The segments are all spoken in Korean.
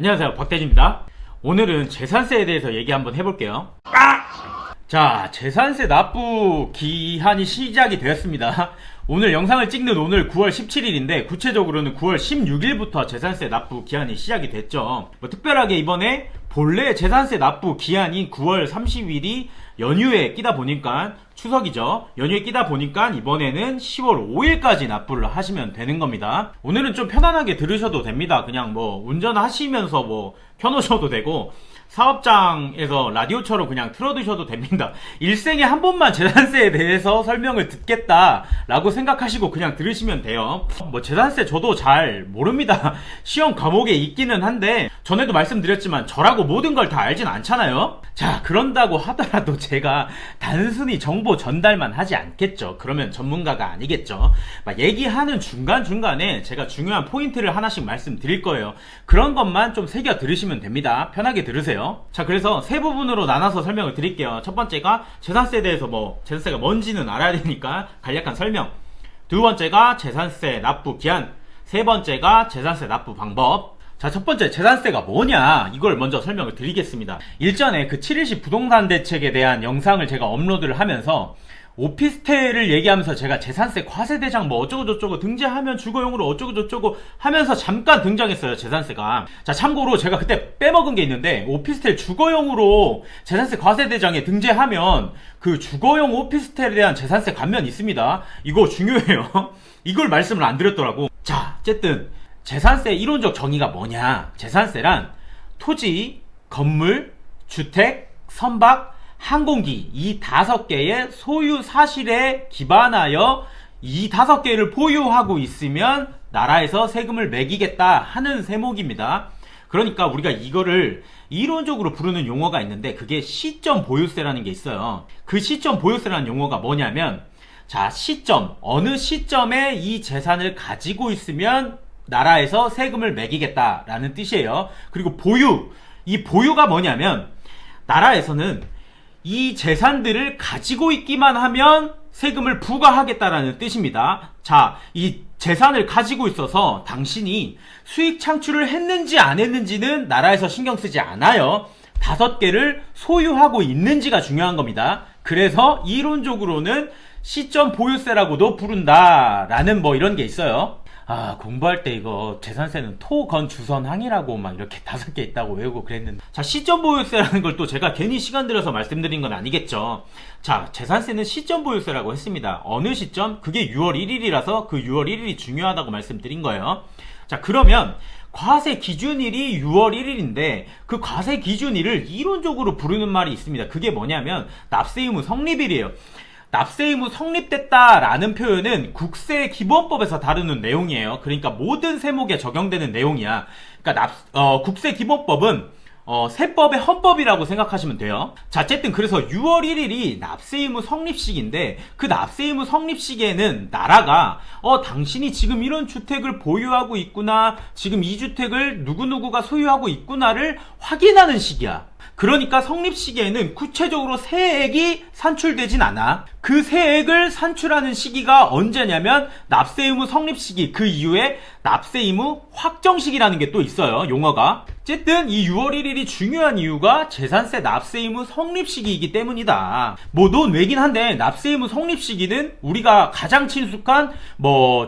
안녕하세요, 박대진입니다. 오늘은 재산세에 대해서 얘기 한번 해볼게요. 자, 재산세 납부 기한이 시작이 되었습니다. 오늘 영상을 찍는 오늘 9월 17일인데 구체적으로는 9월 16일부터 재산세 납부 기한이 시작이 됐죠. 특별하게 이번에 본래 재산세 납부 기한이 9월 30일이 연휴에 끼다 보니까 추석이죠. 연휴에 끼다 보니까 이번에는 10월 5일까지 납부를 하시면 되는 겁니다. 오늘은 좀 편안하게 들으셔도 됩니다. 그냥 운전하시면서 켜놓으셔도 되고 사업장에서 라디오처럼 그냥 틀어두셔도 됩니다. 일생에 한 번만 재산세에 대해서 설명을 듣겠다라고 생각하시고 그냥 들으시면 돼요. 재산세 저도 잘 모릅니다. 시험 과목에 있기는 한데 전에도 말씀드렸지만 저라고 모든 걸 다 알진 않잖아요. 자, 그런다고 하더라도 제가 단순히 정보 전달만 하지 않겠죠. 그러면 전문가가 아니겠죠. 얘기하는 중간중간에 제가 중요한 포인트를 하나씩 말씀드릴 거예요. 그런 것만 좀 새겨 들으시면 됩니다. 편하게 들으세요. 자, 그래서 세 부분으로 나눠서 설명을 드릴게요. 첫 번째가 재산세에 대해서 재산세가 뭔지는 알아야 되니까 간략한 설명. 두 번째가 재산세 납부 기한. 세 번째가 재산세 납부 방법. 자, 첫 번째 재산세가 뭐냐, 이걸 먼저 설명을 드리겠습니다. 일전에 그 7일씩 부동산 대책에 대한 영상을 제가 업로드를 하면서 오피스텔을 얘기하면서 제가 재산세 과세대장 어쩌고저쩌고 등재하면 주거용으로 어쩌고저쩌고 하면서 잠깐 등장했어요, 재산세가. 자, 참고로 제가 그때 빼먹은 게 있는데 오피스텔 주거용으로 재산세 과세대장에 등재하면 그 주거용 오피스텔에 대한 재산세 감면이 있습니다. 이거 중요해요. 이걸 말씀을 안 드렸더라고. 자, 어쨌든 재산세 이론적 정의가 뭐냐. 재산세란 토지, 건물, 주택, 선박, 항공기 이 5개의 소유 사실에 기반하여 이 5개를 보유하고 있으면 나라에서 세금을 매기겠다 하는 세목입니다. 그러니까 우리가 이거를 이론적으로 부르는 용어가 있는데 그게 시점 보유세라는 게 있어요. 그 시점 보유세라는 용어가 뭐냐면, 자, 시점, 어느 시점에 이 재산을 가지고 있으면 나라에서 세금을 매기겠다라는 뜻이에요. 그리고 보유, 이 보유가 뭐냐면 나라에서는 이 재산들을 가지고 있기만 하면 세금을 부과하겠다라는 뜻입니다. 자, 이 재산을 가지고 있어서 당신이 수익 창출을 했는지 안 했는지는 나라에서 신경 쓰지 않아요. 5개를 소유하고 있는지가 중요한 겁니다. 그래서 이론적으로는 시점 보유세라고도 부른다라는 이런 게 있어요. 아, 공부할 때 이거 재산세는 토, 건, 주선, 항이라고 이렇게 5개 있다고 외우고 그랬는데, 자, 시점 보유세라는 걸 또 제가 괜히 시간 들여서 말씀드린 건 아니겠죠. 자, 재산세는 시점 보유세라고 했습니다. 어느 시점? 그게 6월 1일이라서 그 6월 1일이 중요하다고 말씀드린 거예요. 자, 그러면 과세 기준일이 6월 1일인데 그 과세 기준일을 이론적으로 부르는 말이 있습니다. 그게 뭐냐면 납세 의무 성립일이에요. 납세 의무 성립됐다라는 표현은 국세기본법에서 다루는 내용이에요. 그러니까 모든 세목에 적용되는 내용이야. 그러니까 국세기본법은 세법의 헌법이라고 생각하시면 돼요. 자, 어쨌든 그래서 6월 1일이 납세 의무 성립식인데 그 납세 의무 성립식에는 나라가 당신이 지금 이런 주택을 보유하고 있구나, 지금 이 주택을 누구누구가 소유하고 있구나를 확인하는 시기야. 그러니까 성립시기에는 구체적으로 세액이 산출되진 않아. 그 세액을 산출하는 시기가 언제냐면 납세 의무 성립시기, 그 이후에 납세 의무 확정시기라는 게 또 있어요, 용어가. 어쨌든 이 6월 1일이 중요한 이유가 재산세 납세 의무 성립시기이기 때문이다. 넌 왜긴 한데 납세 의무 성립시기는 우리가 가장 친숙한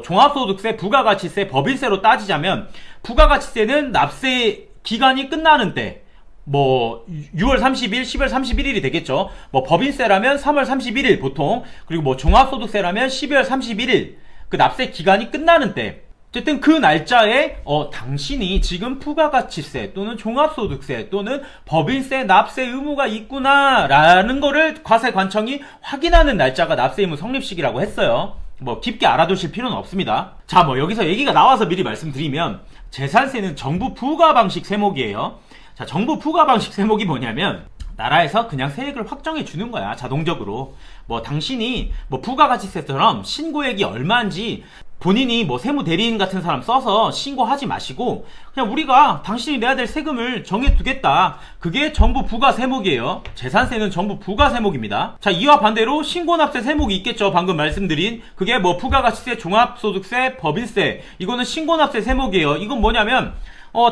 종합소득세, 부가가치세, 법인세로 따지자면 부가가치세는 납세 기간이 끝나는 때 6월 30일, 10월 31일이 되겠죠. 법인세라면 3월 31일 보통, 그리고 종합소득세라면 12월 31일, 그 납세 기간이 끝나는 때. 어쨌든 그 날짜에 당신이 지금 부가가치세 또는 종합소득세 또는 법인세 납세 의무가 있구나 라는 거를 과세관청이 확인하는 날짜가 납세 의무 성립식이라고 했어요. 깊게 알아두실 필요는 없습니다. 자, 여기서 얘기가 나와서 미리 말씀드리면 재산세는 정부 부과 방식 세목이에요. 자, 정부 부과 방식 세목이 뭐냐면 나라에서 그냥 세액을 확정해 주는 거야, 자동적으로. 당신이 부가가치세처럼 신고액이 얼마인지 본인이 세무대리인 같은 사람 써서 신고하지 마시고 그냥 우리가 당신이 내야 될 세금을 정해두겠다. 그게 정부 부과 세목이에요. 재산세는 정부 부과 세목입니다. 자, 이와 반대로 신고납세 세목이 있겠죠. 방금 말씀드린 그게 부가가치세, 종합소득세, 법인세, 이거는 신고납세 세목이에요. 이건 뭐냐면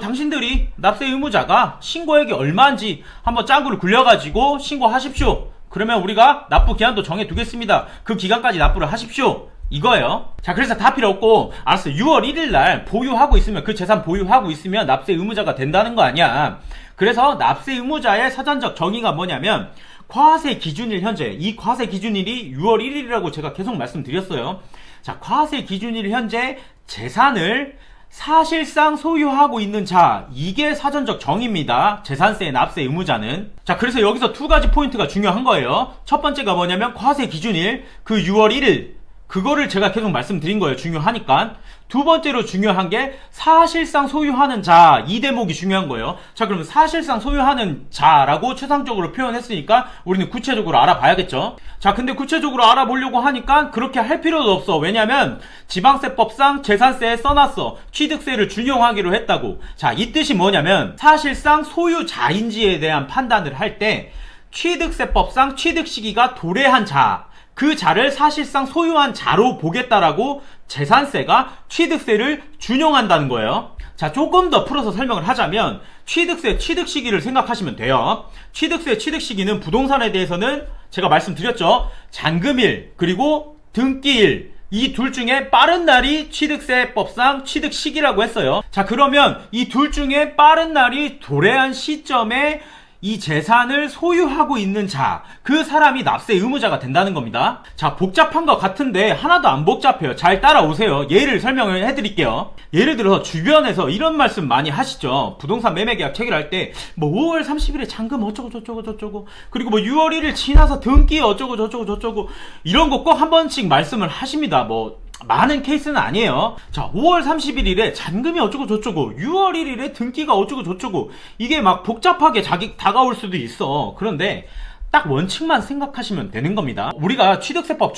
당신들이 납세 의무자가 신고액이 얼마인지 한번 짱구를 굴려가지고 신고하십시오. 그러면 우리가 납부 기한도 정해두겠습니다. 그 기간까지 납부를 하십시오. 이거예요. 자, 그래서 다 필요 없고, 알았어. 6월 1일 날 보유하고 있으면, 그 재산 보유하고 있으면 납세 의무자가 된다는 거 아니야. 그래서 납세 의무자의 사전적 정의가 뭐냐면, 과세 기준일 현재, 이 과세 기준일이 6월 1일이라고 제가 계속 말씀드렸어요. 자, 과세 기준일 현재 재산을 사실상 소유하고 있는 자, 이게 사전적 정의입니다. 재산세 납세 의무자는. 자, 그래서 여기서 두 가지 포인트가 중요한 거예요. 첫 번째가 뭐냐면 과세 기준일, 그 6월 1일, 그거를 제가 계속 말씀드린 거예요. 중요하니까. 두 번째로 중요한 게 사실상 소유하는 자, 이 대목이 중요한 거예요. 자, 그러면 사실상 소유하는 자라고 추상적으로 표현했으니까 우리는 구체적으로 알아봐야겠죠. 자, 근데 구체적으로 알아보려고 하니까 그렇게 할 필요도 없어. 왜냐면 지방세법상 재산세에 써놨어. 취득세를 준용하기로 했다고. 자, 이 뜻이 뭐냐면 사실상 소유자인지에 대한 판단을 할 때 취득세법상 취득 시기가 도래한 자, 그 자를 사실상 소유한 자로 보겠다라고 재산세가 취득세를 준용한다는 거예요. 자, 조금 더 풀어서 설명을 하자면 취득세 취득 시기를 생각하시면 돼요. 취득세 취득 시기는 부동산에 대해서는 제가 말씀드렸죠. 잔금일 그리고 등기일, 이 둘 중에 빠른 날이 취득세법상 취득 시기라고 했어요. 자, 그러면 이 둘 중에 빠른 날이 도래한 시점에 이 재산을 소유하고 있는 자, 그 사람이 납세 의무자가 된다는 겁니다. 자, 복잡한 것 같은데 하나도 안 복잡해요. 잘 따라오세요. 예를 설명을 해드릴게요. 예를 들어서 주변에서 이런 말씀 많이 하시죠. 부동산 매매계약 체결할 때 뭐 5월 30일에 잔금 어쩌고 저쩌고 저쩌고, 그리고 뭐 6월 1일 지나서 등기 어쩌고 저쩌고 저쩌고, 이런 거 꼭 한 번씩 말씀을 하십니다. 뭐 많은 케이스는 아니에요. 자, 5월 31일에 잔금이 어쩌고 저쩌고, 6월 1일에 등기가 어쩌고 저쩌고, 이게 막 복잡하게 다가올 수도 있어. 그런데 딱 원칙만 생각하시면 되는 겁니다. 우리가 취득세법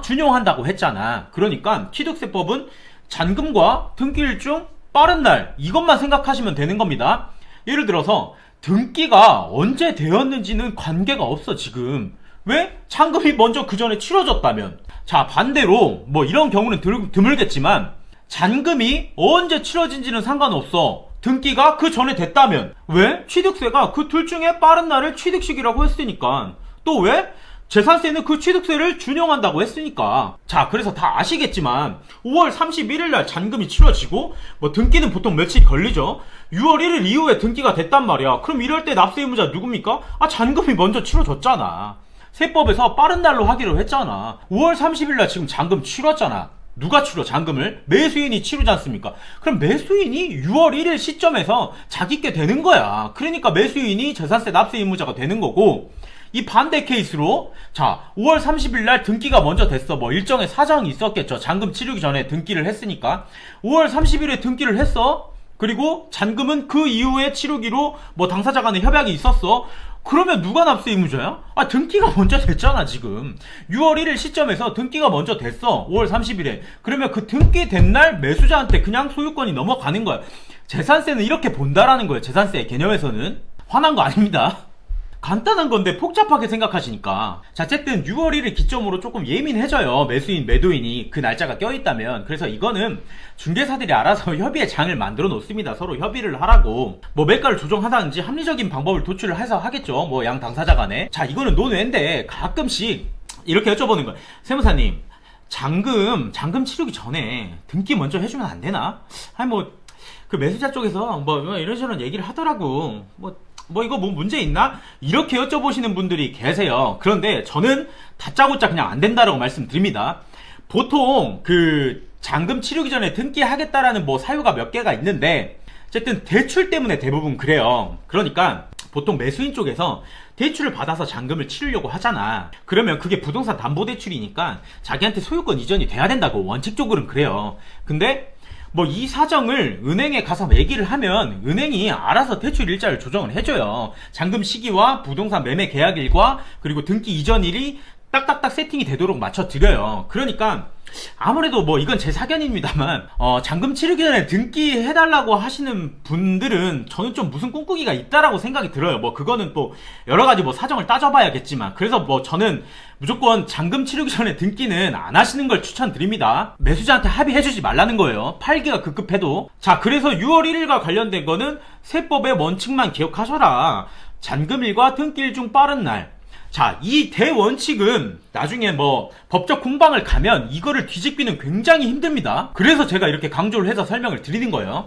준용한다고 했잖아. 그러니까 취득세법은 잔금과 등기일 중 빠른 날, 이것만 생각하시면 되는 겁니다. 예를 들어서 등기가 언제 되었는지는 관계가 없어 지금. 왜? 잔금이 먼저 그 전에 치러졌다면. 자, 반대로 뭐 이런 경우는 드물겠지만 잔금이 언제 치러진지는 상관없어. 등기가 그 전에 됐다면. 왜? 취득세가 그 둘 중에 빠른 날을 취득시기라고 했으니까. 또 왜? 재산세는 그 취득세를 준용한다고 했으니까. 자, 그래서 다 아시겠지만 5월 31일 날 잔금이 치러지고 뭐 등기는 보통 며칠 걸리죠. 6월 1일 이후에 등기가 됐단 말이야. 그럼 이럴 때 납세 의무자 누굽니까? 잔금이 먼저 치러졌잖아. 세법에서 빠른 날로 하기로 했잖아. 5월 30일 날 지금 잔금 치렀잖아. 누가 치러 잔금을? 매수인이 치르지 않습니까? 그럼 매수인이 6월 1일 시점에서 자기께 되는 거야. 그러니까 매수인이 재산세 납세 의무자가 되는 거고, 이 반대 케이스로 자, 5월 30일 날 등기가 먼저 됐어. 뭐 일정의 사정이 있었겠죠. 잔금 치르기 전에 등기를 했으니까. 5월 30일에 등기를 했어. 그리고 잔금은 그 이후에 치르기로 뭐 당사자 간의 협약이 있었어. 그러면 누가 납세 의무자야? 등기가 먼저 됐잖아 지금. 6월 1일 시점에서 등기가 먼저 됐어. 5월 30일에. 그러면 그 등기된 날 매수자한테 그냥 소유권이 넘어가는 거야. 재산세는 이렇게 본다라는 거예요. 재산세 개념에서는. 화난 거 아닙니다. 간단한 건데 복잡하게 생각하시니까. 자, 어쨌든 6월 1일 기점으로 조금 예민해져요. 매수인, 매도인이 그 날짜가 껴있다면. 그래서 이거는 중개사들이 알아서 협의의 장을 만들어 놓습니다. 서로 협의를 하라고. 뭐 매가를 조정하다든지 합리적인 방법을 도출을 해서 하겠죠. 뭐 양 당사자 간에. 자, 이거는 논외인데 가끔씩 이렇게 여쭤보는 거예요. 세무사님, 잔금 치르기 전에 등기 먼저 해주면 안 되나? 그 매수자 쪽에서 뭐 이런저런 얘기를 하더라고. 뭐 이거 뭐 문제 있나? 이렇게 여쭤보시는 분들이 계세요. 그런데 저는 다짜고짜 그냥 안 된다라고 말씀드립니다. 보통 그 잔금 치르기 전에 등기하겠다라는 뭐 사유가 몇 개가 있는데, 어쨌든 대출 때문에 대부분 그래요. 그러니까 보통 매수인 쪽에서 대출을 받아서 잔금을 치르려고 하잖아. 그러면 그게 부동산 담보대출이니까 자기한테 소유권 이전이 돼야 된다고 원칙적으로는 그래요. 근데 뭐 이 사정을 은행에 가서 얘기를 하면 은행이 알아서 대출 일자를 조정을 해줘요. 잔금 시기와 부동산 매매 계약일과 그리고 등기 이전일이 딱딱딱 세팅이 되도록 맞춰드려요. 그러니까 아무래도 뭐 이건 제 사견입니다만 잔금 치르기 전에 등기 해달라고 하시는 분들은 저는 좀 무슨 꿍꿍이가 있다라고 생각이 들어요. 뭐 그거는 또 여러가지 뭐 사정을 따져봐야겠지만, 그래서 뭐 저는 무조건 잔금 치르기 전에 등기는 안 하시는 걸 추천드립니다. 매수자한테 합의해주지 말라는 거예요. 팔기가 급급해도. 자, 그래서 6월 1일과 관련된 거는 세법의 원칙만 기억하셔라. 잔금일과 등기일 중 빠른 날. 자, 이 대원칙은 나중에 뭐 법적 공방을 가면 이거를 뒤집기는 굉장히 힘듭니다. 그래서 제가 이렇게 강조를 해서 설명을 드리는 거예요.